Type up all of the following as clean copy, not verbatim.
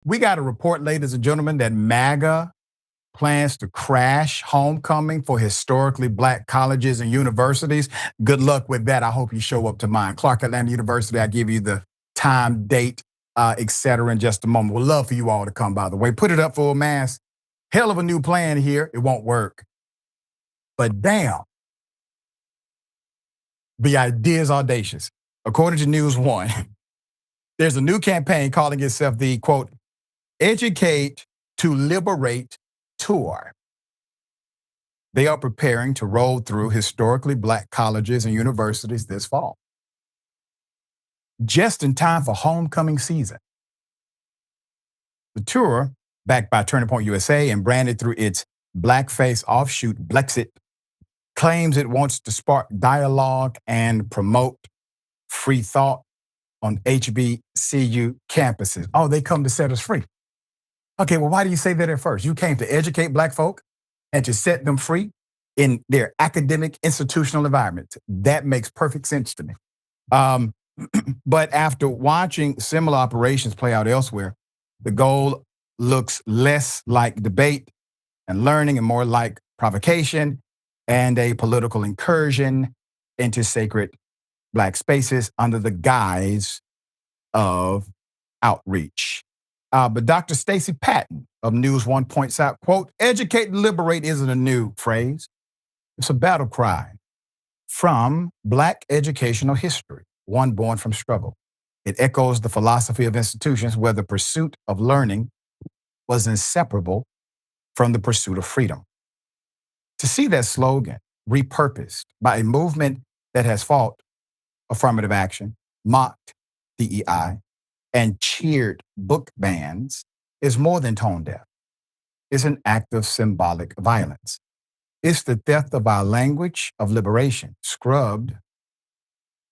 We got a report, ladies and gentlemen, that MAGA plans to crash homecoming for historically black colleges and universities. Good luck with that. I hope you show up to mine. Clark Atlanta University, I give you the time, date, et cetera, in just a moment. We'd love for you all to come, by the way. Put it up for a mass. Hell of a new plan here. It won't work. But damn, the idea is audacious. According to News One, there's a new campaign calling itself the, quote, Educate to Liberate Tour. They are preparing to roll through historically black colleges and universities this fall, just in time for homecoming season. The tour, backed by Turning Point USA and branded through its blackface offshoot BLEXIT, claims it wants to spark dialogue and promote free thought on HBCU campuses. Oh, they come to set us free. Okay, well, why do you say that at first? You came to educate black folk and to set them free in their academic institutional environment. That makes perfect sense to me. But after watching similar operations play out elsewhere, the goal looks less like debate and learning and more like provocation and a political incursion into sacred black spaces under the guise of outreach. But Dr. Stacey Patton of News One points out, quote, educate and liberate isn't a new phrase. It's a battle cry from black educational history, one born from struggle. It echoes the philosophy of institutions where the pursuit of learning was inseparable from the pursuit of freedom. To see that slogan repurposed by a movement that has fought affirmative action, mocked DEI, and cheered book bans is more than tone deaf. It's an act of symbolic violence. It's the theft of our language of liberation, scrubbed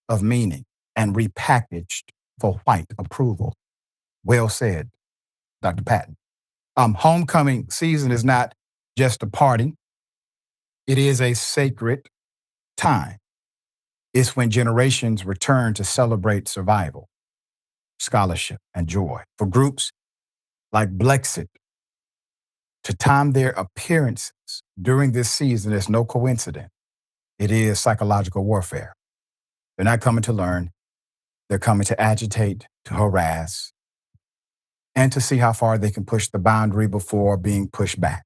of meaning and repackaged for white approval. Well said, Dr. Patton. Homecoming season is not just a party. It is a sacred time. It's when generations return to celebrate survival, scholarship, and joy. For groups like BLEXIT to time their appearances during this season is no coincidence. It is psychological warfare. They're not coming to learn. They're coming to agitate, to harass, and to see how far they can push the boundary before being pushed back.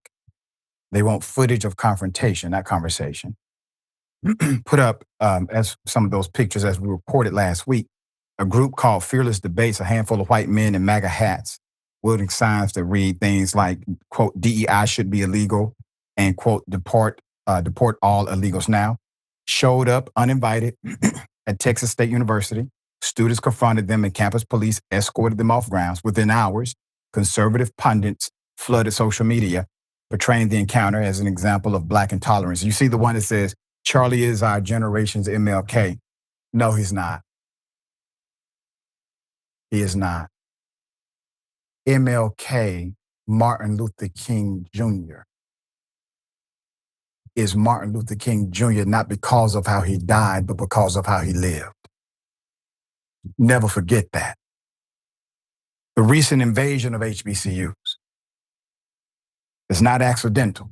They want footage of confrontation, not conversation. Put up, as some of those pictures as we reported last week, a group called Fearless Debates, a handful of white men in MAGA hats, wielding signs that read things like, quote, DEI should be illegal, and, quote, deport all illegals now, showed up uninvited at Texas State University. Students confronted them and campus police escorted them off grounds. Within hours, conservative pundits flooded social media, portraying the encounter as an example of black intolerance. You see the one that says, Charlie is our generation's MLK. No, he's not. He is not. MLK, Martin Luther King Jr., is Martin Luther King Jr. not because of how he died, but because of how he lived. Never forget that. The recent invasion of HBCUs is not accidental.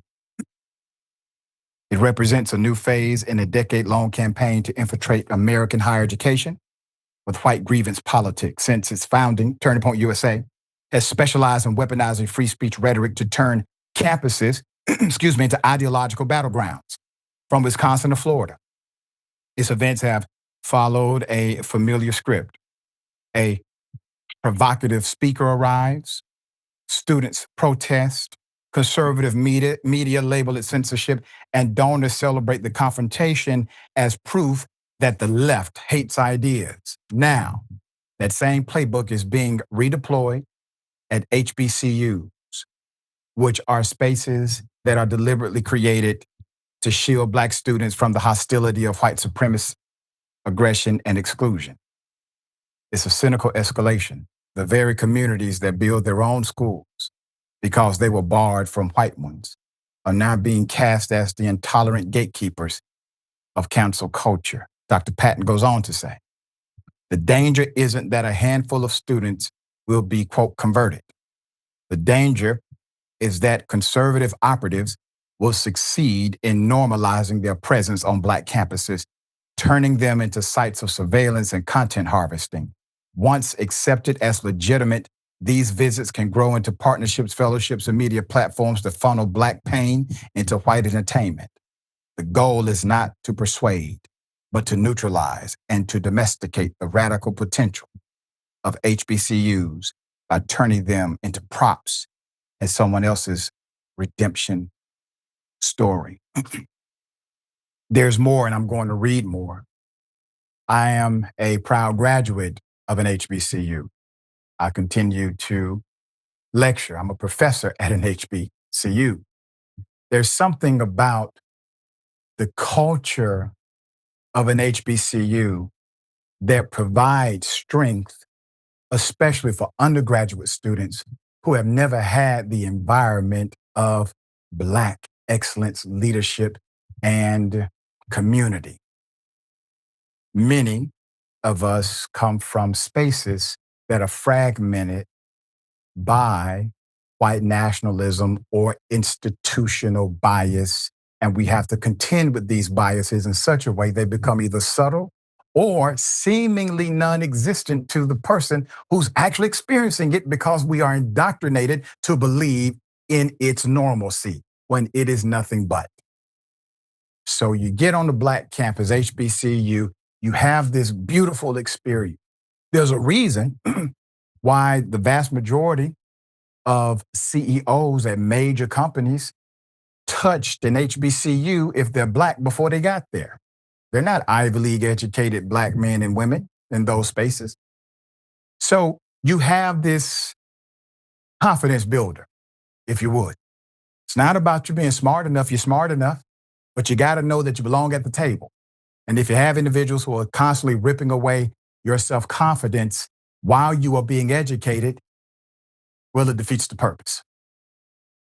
It represents a new phase in a decade-long campaign to infiltrate American higher education with white grievance politics. Since its founding, Turning Point USA has specialized in weaponizing free speech rhetoric to turn campuses, into ideological battlegrounds, from Wisconsin to Florida. Its events have followed a familiar script. A provocative speaker arrives, students protest, conservative media label it censorship, and donors celebrate the confrontation as proof that the left hates ideas. Now, that same playbook is being redeployed at HBCUs, which are spaces that are deliberately created to shield black students from the hostility of white supremacist aggression and exclusion. It's a cynical escalation. The very communities that build their own schools because they were barred from white ones are now being cast as the intolerant gatekeepers of cancel culture. Dr. Patton goes on to say, the danger isn't that a handful of students will be, quote, converted. The danger is that conservative operatives will succeed in normalizing their presence on Black campuses, turning them into sites of surveillance and content harvesting. Once accepted as legitimate, these visits can grow into partnerships, fellowships, and media platforms to funnel Black pain into white entertainment. The goal is not to persuade, but to neutralize and to domesticate the radical potential of HBCUs by turning them into props in someone else's redemption story. There's more, and I'm going to read more. I am a proud graduate of an HBCU. I continue to lecture. I'm a professor at an HBCU. There's something about the culture of an HBCU that provides strength, especially for undergraduate students who have never had the environment of Black excellence, leadership, and community. Many of us come from spaces that are fragmented by white nationalism or institutional bias, and we have to contend with these biases in such a way they become either subtle or seemingly non-existent to the person who's actually experiencing it, because we are indoctrinated to believe in its normalcy when it is nothing but. So you get on the Black campus, HBCU, you have this beautiful experience. There's a reason why the vast majority of CEOs at major companies touched an HBCU if they're Black before they got there. They're not Ivy League educated Black men and women in those spaces. So you have this confidence builder, if you would. It's not about you being smart enough, you're smart enough, but you got to know that you belong at the table. And if you have individuals who are constantly ripping away your self-confidence while you are being educated, well, it defeats the purpose.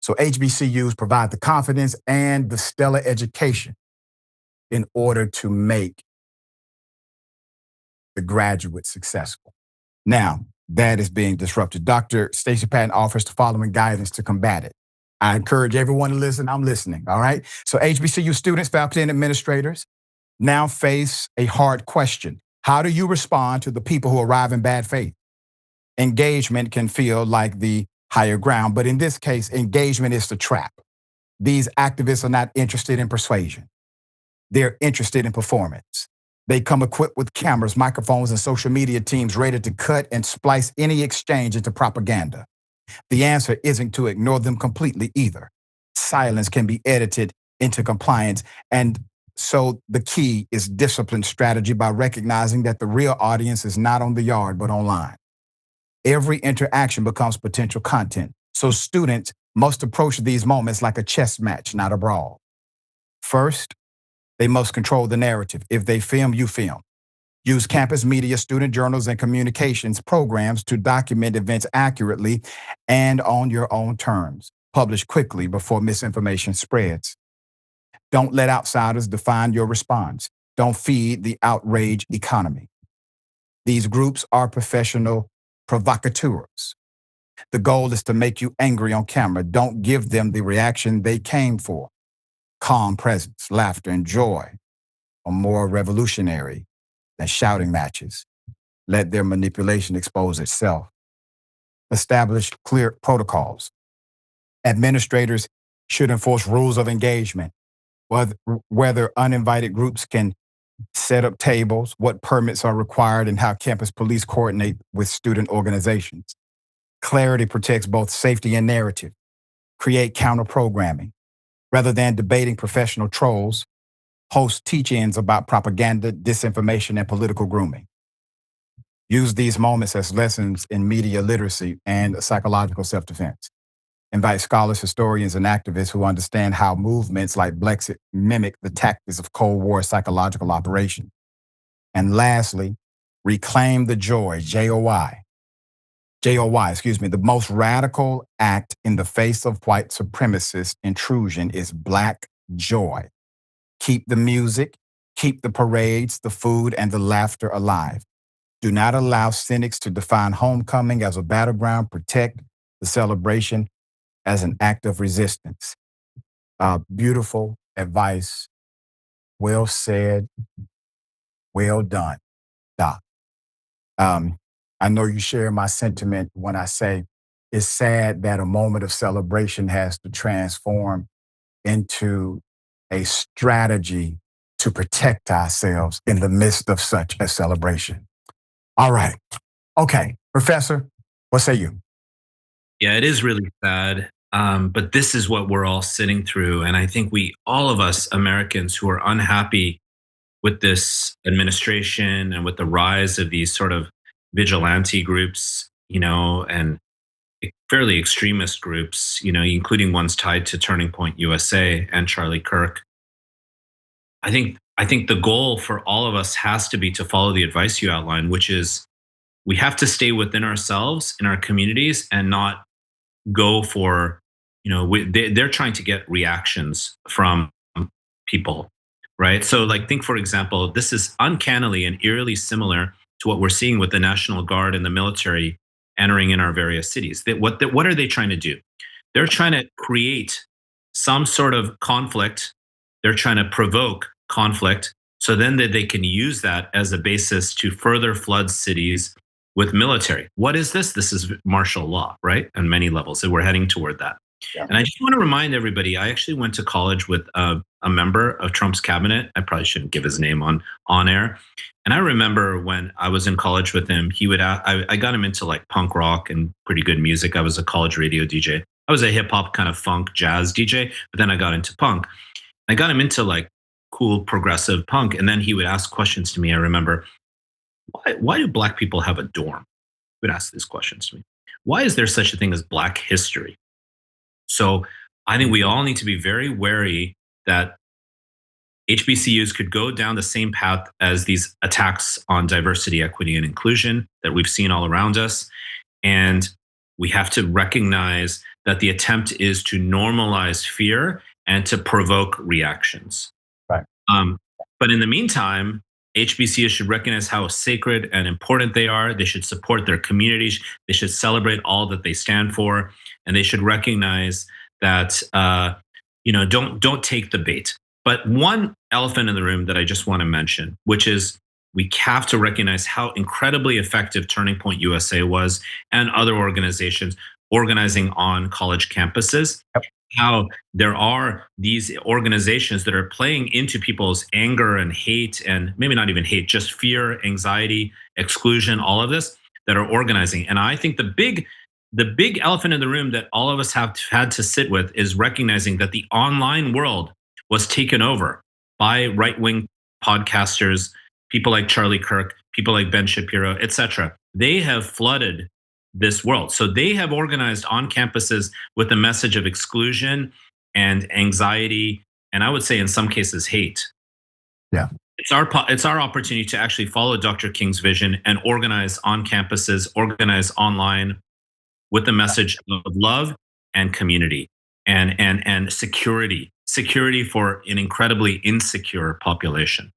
So HBCUs provide the confidence and the stellar education in order to make the graduate successful. Now, that is being disrupted. Dr. Stacey Patton offers the following guidance to combat it. I encourage everyone to listen. I'm listening, all right? So HBCU students, faculty, and administrators now face a hard question. How do you respond to the people who arrive in bad faith? Engagement can feel like the higher ground, but in this case, engagement is the trap. These activists are not interested in persuasion. They're interested in performance. They come equipped with cameras, microphones, and social media teams ready to cut and splice any exchange into propaganda. The answer isn't to ignore them completely either. Silence can be edited into compliance. And so the key is disciplined strategy by recognizing that the real audience is not on the yard, but online. Every interaction becomes potential content. So students must approach these moments like a chess match, not a brawl. First, they must control the narrative. If they film, you film. Use campus media, student journals, and communications programs to document events accurately and on your own terms. Publish quickly before misinformation spreads. Don't let outsiders define your response. Don't feed the outrage economy. These groups are professional provocateurs. The goal is to make you angry on camera. Don't give them the reaction they came for. Calm presence, laughter, and joy are more revolutionary than shouting matches. Let their manipulation expose itself. Establish clear protocols. Administrators should enforce rules of engagement, whether uninvited groups can set up tables, what permits are required, and how campus police coordinate with student organizations. Clarity protects both safety and narrative. Create counter-programming. Rather than debating professional trolls, host teach-ins about propaganda, disinformation, and political grooming. Use these moments as lessons in media literacy and psychological self-defense. Invite scholars, historians, and activists who understand how movements like BLEXIT mimic the tactics of Cold War psychological operation. And lastly, reclaim the joy, J-O-Y, the most radical act in the face of white supremacist intrusion is Black joy. Keep the music, keep the parades, the food, and the laughter alive. Do not allow cynics to define homecoming as a battleground. Protect the celebration as an act of resistance. Beautiful advice. Well said. Well done, Doc. Um, I know you share my sentiment when I say it's sad that a moment of celebration has to transform into a strategy to protect ourselves in the midst of such a celebration. All right. Okay. Professor, what say you? Yeah, it is really sad. But this is what we're all sitting through. And I think all of us Americans who are unhappy with this administration and with the rise of these sort of vigilante groups, and fairly extremist groups, including ones tied to Turning Point USA and Charlie Kirk. I think the goal for all of us has to be to follow the advice you outlined, which is we have to stay within ourselves in our communities and not go for, they're trying to get reactions from people, right? So, like, think for example, this is uncannily and eerily similar to what we're seeing with the National Guard and the military entering in our various cities. What are they trying to do? They're trying to create some sort of conflict. They're trying to provoke conflict so then that they can use that as a basis to further flood cities with military. What is this? This is martial law, right? On many levels. So we're heading toward that. Yeah. And I just want to remind everybody, I actually went to college with a member of Trump's cabinet. I probably shouldn't give his name on air. And I remember when I was in college with him, he would I got him into like punk rock and pretty good music. I was a college radio DJ. I was a hip hop kind of funk jazz DJ, but then I got into punk. I got him into like cool progressive punk. And then he would ask questions to me. I remember, why do black people have a dorm? He would ask these questions to me. Why is there such a thing as black history? So I think we all need to be very wary that HBCUs could go down the same path as these attacks on diversity, equity, and inclusion that we've seen all around us. And we have to recognize that the attempt is to normalize fear and to provoke reactions. Right. But in the meantime, HBCUs should recognize how sacred and important they are. They should support their communities. They should celebrate all that they stand for, and they should recognize that don't take the bait. But one elephant in the room that I just want to mention, which is we have to recognize how incredibly effective Turning Point USA was and other organizations organizing on college campuses. Yep. How there are these organizations that are playing into people's anger and hate, and maybe not even hate, just fear, anxiety, exclusion, all of this that are organizing. And I think the big elephant in the room that all of us have had to sit with is recognizing that the online world was taken over by right-wing podcasters, people like Charlie Kirk, people like Ben Shapiro, etc. They have flooded this world. So they have organized on campuses with a message of exclusion and anxiety, and I would say in some cases hate. Yeah. It's our opportunity to actually follow Dr. King's vision and organize on campuses, organize online with the message of love and community and security for an incredibly insecure population.